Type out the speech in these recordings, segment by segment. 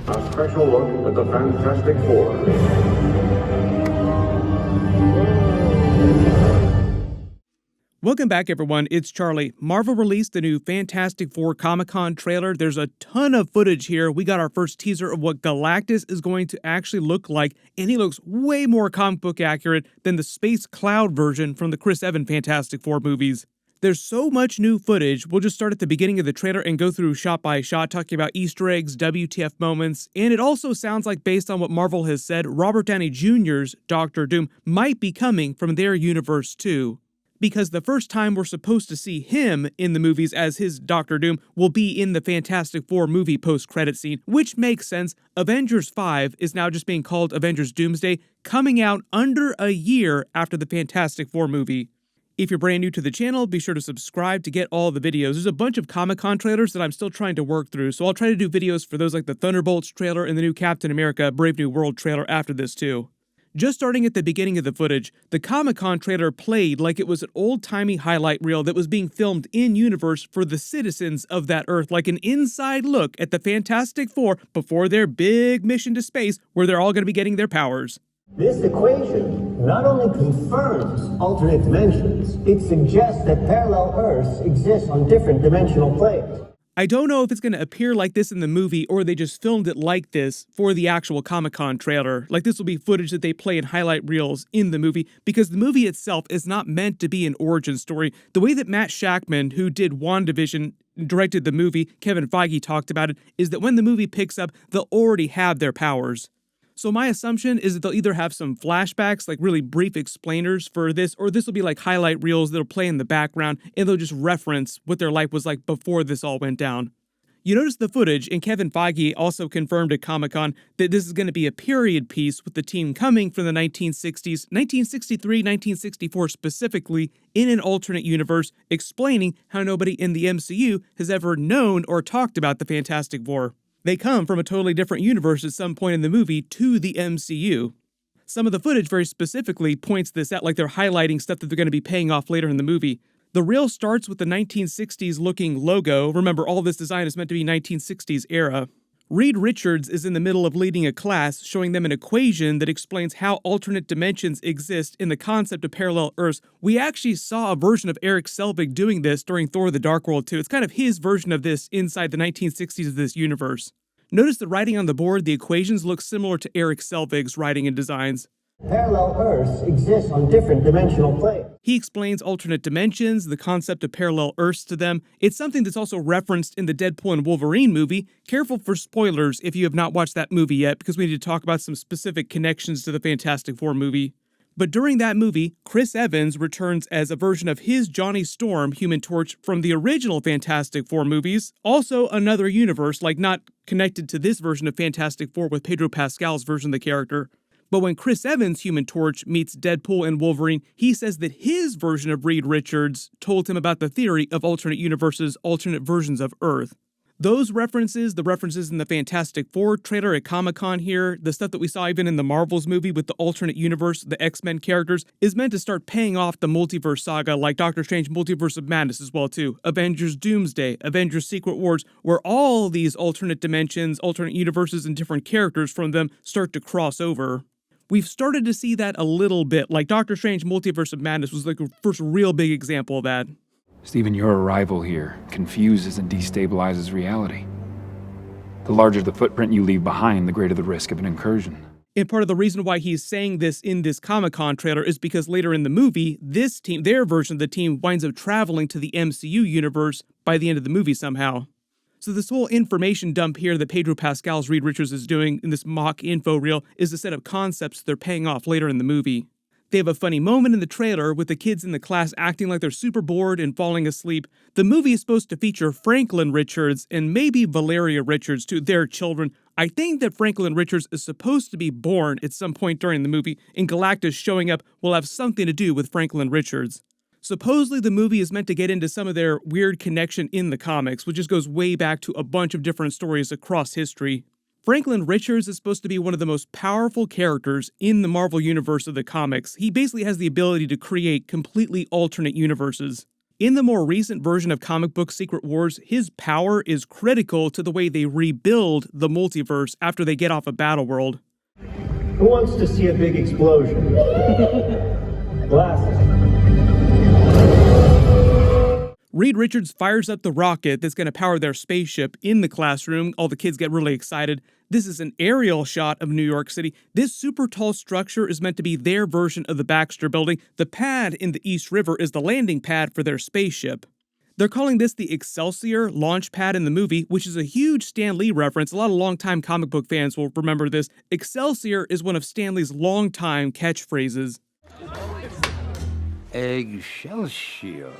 A special look at the Fantastic Four. Welcome back, everyone. It's Charlie. Marvel released the new Fantastic Four Comic-Con trailer. There's a ton of footage here. We got our first teaser of what Galactus is going to actually look like, and he looks way more comic book accurate than the Space Cloud version from the Chris Evans Fantastic Four movies. There's so much new footage. We'll just start at the beginning of the trailer and go through shot by shot, talking about Easter eggs, WTF moments, and it also sounds like, based on what Marvel has said, Robert Downey Jr.'s Doctor Doom might be coming from their universe too. Because the first time we're supposed to see him in the movies as his Doctor Doom will be in the Fantastic Four movie post-credit scene, which makes sense. Avengers 5 is now just being called Avengers Doomsday, coming out under a year after the Fantastic Four movie. If you're brand new to the channel, be sure to subscribe to get all the videos. There's a bunch of Comic-Con trailers that I'm still trying to work through, so I'll try to do videos for those like the Thunderbolts trailer and the new Captain America Brave New World trailer after this too. Just starting at the beginning of the footage, the Comic-Con trailer played like it was an old-timey highlight reel that was being filmed in-universe for the citizens of that Earth, like an inside look at the Fantastic Four before their big mission to space where they're all going to be getting their powers. This equation not only confirms alternate dimensions, it suggests that parallel Earths exist on different dimensional planes. I don't know if it's going to appear like this in the movie or they just filmed it like this for the actual Comic-Con trailer. Like, this will be footage that they play in highlight reels in the movie, because the movie itself is not meant to be an origin story. The way that Matt Shakman, who did WandaVision, directed the movie, Kevin Feige talked about it, is that when the movie picks up, they'll already have their powers. So my assumption is that they'll either have some flashbacks, like really brief explainers for this, or this will be like highlight reels that'll play in the background, and they'll just reference what their life was like before this all went down. You notice the footage, and Kevin Feige also confirmed at Comic-Con that this is going to be a period piece with the team coming from the 1960s, 1963, 1964 specifically, in an alternate universe, explaining how nobody in the MCU has ever known or talked about the Fantastic Four. They come from a totally different universe at some point in the movie to the MCU. Some of the footage very specifically points this out, like they're highlighting stuff that they're going to be paying off later in the movie. The reel starts with the 1960s looking logo. Remember, all this design is meant to be 1960s era. Reed Richards is in the middle of leading a class, showing them an equation that explains how alternate dimensions exist in the concept of parallel Earths. We actually saw a version of Eric Selvig doing this during Thor the Dark World 2. It's kind of his version of this inside the 1960s of this universe. Notice the writing on the board, the equations look similar to Eric Selvig's writing and designs. Parallel Earths exist on different dimensional planes. He explains alternate dimensions, the concept of parallel Earths to them. It's something that's also referenced in the Deadpool and Wolverine movie. Careful for spoilers if you have not watched that movie yet, because we need to talk about some specific connections to the Fantastic Four movie. But during that movie, Chris Evans returns as a version of his Johnny Storm, Human Torch, from the original Fantastic Four movies. Also another universe, like not connected to this version of Fantastic Four with Pedro Pascal's version of the character. But when Chris Evans' Human Torch meets Deadpool and Wolverine, he says that his version of Reed Richards told him about the theory of alternate universes, alternate versions of Earth. Those references, the references in the Fantastic Four trailer at Comic-Con here, the stuff that we saw even in the Marvels movie with the alternate universe, the X-Men characters, is meant to start paying off the multiverse saga, like Doctor Strange Multiverse of Madness as well too, Avengers Doomsday, Avengers Secret Wars, where all these alternate dimensions, alternate universes, and different characters from them start to cross over. We've started to see that a little bit, like Doctor Strange Multiverse of Madness was like the first real big example of that. Stephen, your arrival here confuses and destabilizes reality. The larger the footprint you leave behind, the greater the risk of an incursion. And part of the reason why he's saying this in this Comic-Con trailer is because later in the movie, this team, their version of the team, winds up traveling to the MCU universe by the end of the movie somehow. So this whole information dump here that Pedro Pascal's Reed Richards is doing in this mock info reel is a set of concepts they're paying off later in the movie. They have a funny moment in the trailer with the kids in the class acting like they're super bored and falling asleep. The movie is supposed to feature Franklin Richards and maybe Valeria Richards too, their children. I think that Franklin Richards is supposed to be born at some point during the movie, and Galactus showing up will have something to do with Franklin Richards. Supposedly the movie is meant to get into some of their weird connection in the comics, which just goes way back to a bunch of different stories across history. Franklin Richards is supposed to be one of the most powerful characters in the Marvel universe of the comics. He basically has the ability to create completely alternate universes. In the more recent version of comic book Secret Wars, his power is critical to the way they rebuild the multiverse after they get off of Battleworld. Who wants to see a big explosion? Glasses. Reed Richards fires up the rocket that's going to power their spaceship in the classroom. All the kids get really excited. This is an aerial shot of New York City. This super tall structure is meant to be their version of the Baxter Building. The pad in the East River is the landing pad for their spaceship. They're calling this the Excelsior launch pad in the movie, which is a huge Stan Lee reference. A lot of longtime comic book fans will remember this. Excelsior is one of Stan Lee's longtime catchphrases. Excelsior.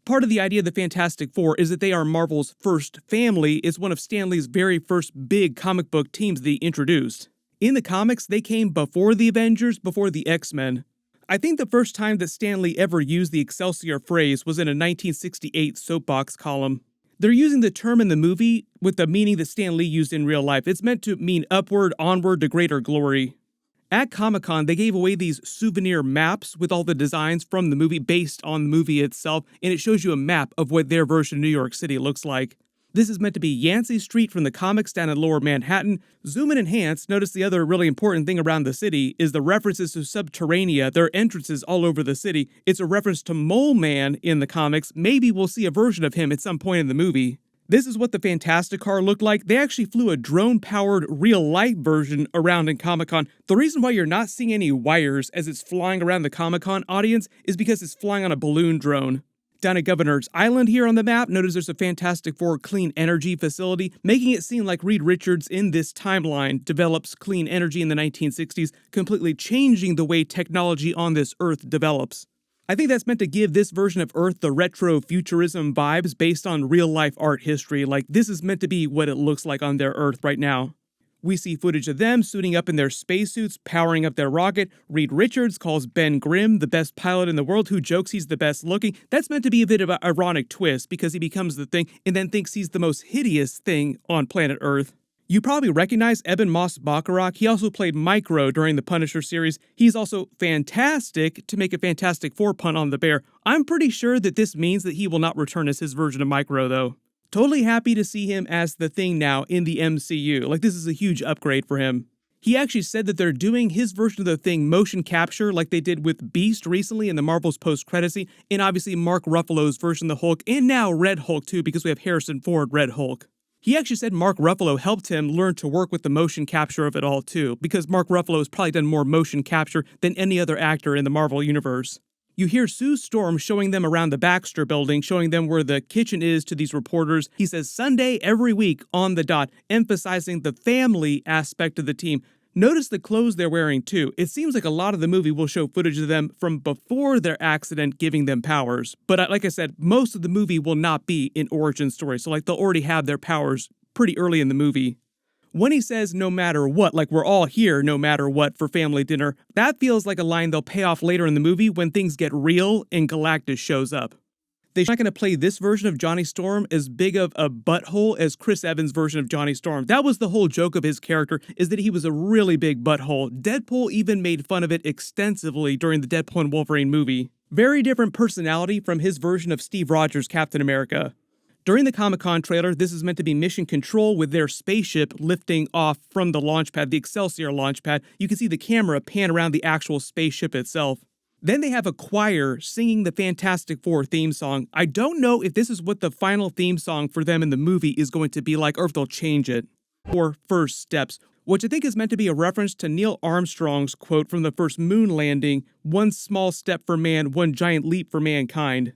Part of the idea of the Fantastic Four is that they are Marvel's first family. It's one of Stan Lee's very first big comic book teams that he introduced. In the comics, they came before the Avengers, before the X-Men. I think the first time that Stan Lee ever used the Excelsior phrase was in a 1968 soapbox column. They're using the term in the movie with the meaning that Stan Lee used in real life. It's meant to mean upward, onward to greater glory. At Comic-Con, they gave away these souvenir maps with all the designs from the movie based on the movie itself, and it shows you a map of what their version of New York City looks like. This is meant to be Yancey Street from the comics down in Lower Manhattan. Zoom and enhance, notice the other really important thing around the city is the references to Subterranea. There are entrances all over the city. It's a reference to Mole Man in the comics. Maybe we'll see a version of him at some point in the movie. This is what the Fantastic Car looked like. They actually flew a drone-powered real-life version around in Comic-Con. The reason why you're not seeing any wires as it's flying around the Comic-Con audience is because it's flying on a balloon drone. Down at Governor's Island here on the map, notice there's a Fantastic Four clean energy facility, making it seem like Reed Richards in this timeline develops clean energy in the 1960s, completely changing the way technology on this Earth develops. I think that's meant to give this version of Earth the retro futurism vibes based on real-life art history, like this is meant to be what it looks like on their Earth right now. We see footage of them suiting up in their spacesuits, powering up their rocket. Reed Richards calls Ben Grimm the best pilot in the world, who jokes he's the best looking. That's meant to be a bit of an ironic twist because he becomes the Thing and then thinks he's the most hideous thing on planet Earth. You probably recognize Eben Moss-Bachrach. He also played Micro during the Punisher series. He's also fantastic, to make a Fantastic Four pun on the bear. I'm pretty sure that this means that he will not return as his version of Micro, though. Totally happy to see him as the Thing now in the MCU. Like, this is a huge upgrade for him. He actually said that they're doing his version of the Thing motion capture like they did with Beast recently in the Marvel's post-credit scene, and obviously Mark Ruffalo's version of the Hulk, and now Red Hulk too, because we have Harrison Ford Red Hulk. He actually said Mark Ruffalo helped him learn to work with the motion capture of it all too, because Mark Ruffalo has probably done more motion capture than any other actor in the Marvel Universe. You hear Sue Storm showing them around the Baxter Building, showing them where the kitchen is to these reporters. He says Sunday every week on the dot, emphasizing the family aspect of the team. Notice the clothes they're wearing too. It seems like a lot of the movie will show footage of them from before their accident giving them powers. But like I said, most of the movie will not be an origin story. So like they'll already have their powers pretty early in the movie. When he says no matter what, like we're all here no matter what for family dinner, that feels like a line they'll pay off later in the movie when things get real and Galactus shows up. They're not going to play this version of Johnny Storm as big of a butthole as Chris Evans' version of Johnny Storm. That was the whole joke of his character, is that he was a really big butthole. Deadpool even made fun of it extensively during the Deadpool and Wolverine movie. Very different personality from his version of Steve Rogers' Captain America. During the Comic-Con trailer, this is meant to be mission control with their spaceship lifting off from the launch pad, the Excelsior launch pad. You can see the camera pan around the actual spaceship itself. Then they have a choir singing the Fantastic Four theme song. I don't know if this is what the final theme song for them in the movie is going to be like, or if they'll change it. Or First Steps, which I think is meant to be a reference to Neil Armstrong's quote from the first moon landing, "One small step for man, one giant leap for mankind."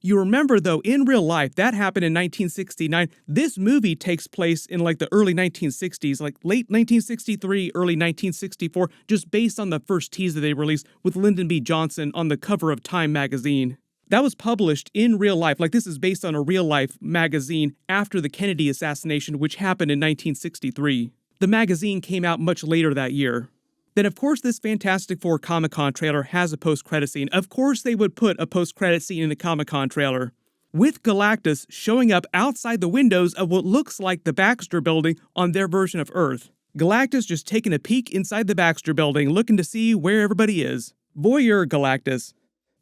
You remember, though, in real life, that happened in 1969. This movie takes place in like the early 1960s, like late 1963, early 1964, just based on the first teaser they released with Lyndon B. Johnson on the cover of Time magazine. That was published in real life, like this is based on a real-life magazine after the Kennedy assassination, which happened in 1963. The magazine came out much later that year. Then, of course, this Fantastic Four Comic-Con trailer has a post-credit scene. Of course they would put a post-credit scene in a Comic-Con trailer, with Galactus showing up outside the windows of what looks like the Baxter Building on their version of Earth. Galactus just taking a peek inside the Baxter Building, looking to see where everybody is. Voyeur Galactus.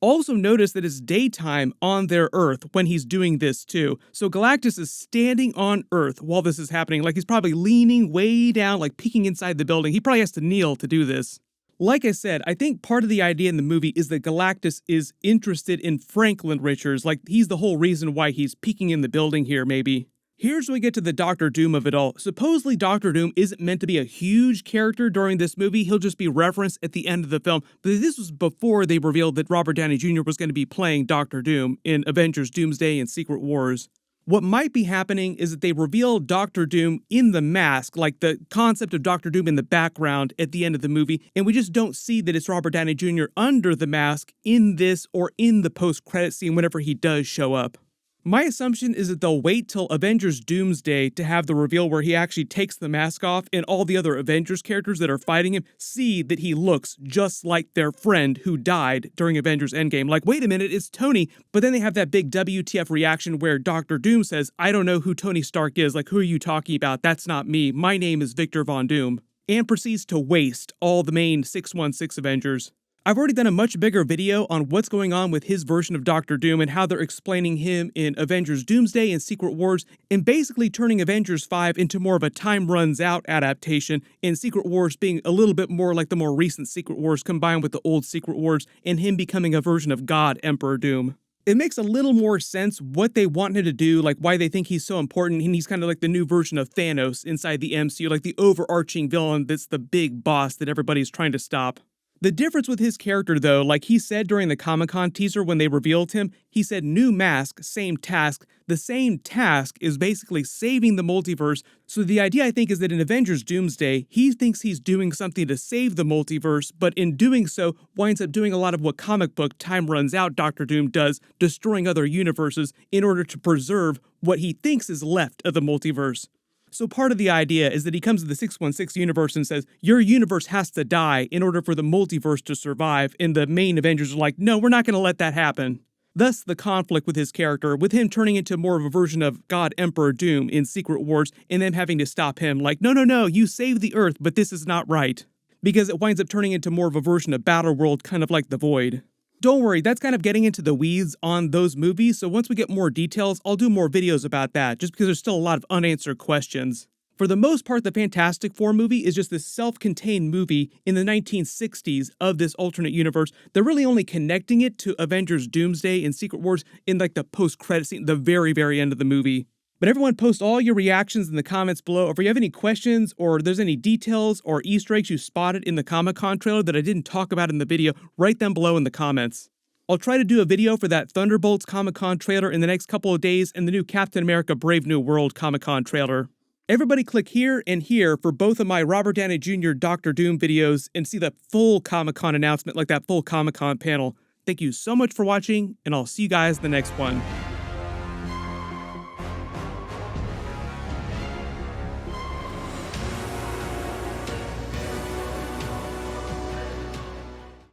Also notice that it's daytime on their Earth when he's doing this too. So Galactus is standing on Earth while this is happening, like he's probably leaning way down, like peeking inside the building. He probably has to kneel to do this. Like I said, I think part of the idea in the movie is that Galactus is interested in Franklin Richards, like he's the whole reason why he's peeking in the building here maybe. Here's where we get to the Doctor Doom of it all. Supposedly Doctor Doom isn't meant to be a huge character during this movie, he'll just be referenced at the end of the film, but this was before they revealed that Robert Downey Jr. was going to be playing Doctor Doom in Avengers Doomsday and Secret Wars. What might be happening is that they reveal Doctor Doom in the mask, like the concept of Doctor Doom in the background at the end of the movie, and we just don't see that it's Robert Downey Jr. under the mask in this or in the post-credit scene whenever he does show up. My assumption is that they'll wait till Avengers Doomsday to have the reveal where he actually takes the mask off and all the other Avengers characters that are fighting him see that he looks just like their friend who died during Avengers Endgame. Like, wait a minute, it's Tony. But then they have that big WTF reaction where Doctor Doom says, I don't know who Tony Stark is. Like, who are you talking about? That's not me. My name is Victor Von Doom. And proceeds to waste all the main 616 Avengers. I've already done a much bigger video on what's going on with his version of Doctor Doom and how they're explaining him in Avengers Doomsday and Secret Wars, and basically turning Avengers 5 into more of a Time Runs Out adaptation, and Secret Wars being a little bit more like the more recent Secret Wars combined with the old Secret Wars, and him becoming a version of God Emperor Doom. It makes a little more sense what they want him to do, like why they think he's so important, and he's kind of like the new version of Thanos inside the MCU, like the overarching villain that's the big boss that everybody's trying to stop. The difference with his character though, like he said during the Comic-Con teaser when they revealed him, he said new mask, same task. The same task is basically saving the multiverse, so the idea I think is that in Avengers Doomsday, he thinks he's doing something to save the multiverse, but in doing so, winds up doing a lot of what comic book Time Runs Out Doctor Doom does, destroying other universes in order to preserve what he thinks is left of the multiverse. So part of the idea is that he comes to the 616 universe and says, your universe has to die in order for the multiverse to survive, and the main Avengers are like, no, we're not going to let that happen. Thus the conflict with his character, with him turning into more of a version of God Emperor Doom in Secret Wars, and them having to stop him, like, no, you saved the Earth, but this is not right. Because it winds up turning into more of a version of Battleworld, kind of like The Void. Don't worry, that's kind of getting into the weeds on those movies, so once we get more details, I'll do more videos about that, just because there's still a lot of unanswered questions. For the most part, the Fantastic Four movie is just this self-contained movie in the 1960s of this alternate universe. They're really only connecting it to Avengers Doomsday and Secret Wars in like the post-credit scene, the very, very end of the movie. But everyone post all your reactions in the comments below. If you have any questions or there's any details or Easter eggs you spotted in the Comic-Con trailer that I didn't talk about in the video, write them below in the comments. I'll try to do a video for that Thunderbolts Comic-Con trailer in the next couple of days and the new Captain America Brave New World Comic-Con trailer. Everybody click here and here for both of my Robert Downey Jr. Doctor Doom videos and see the full Comic-Con announcement, like that full Comic-Con panel. Thank you so much for watching, and I'll see you guys in the next one.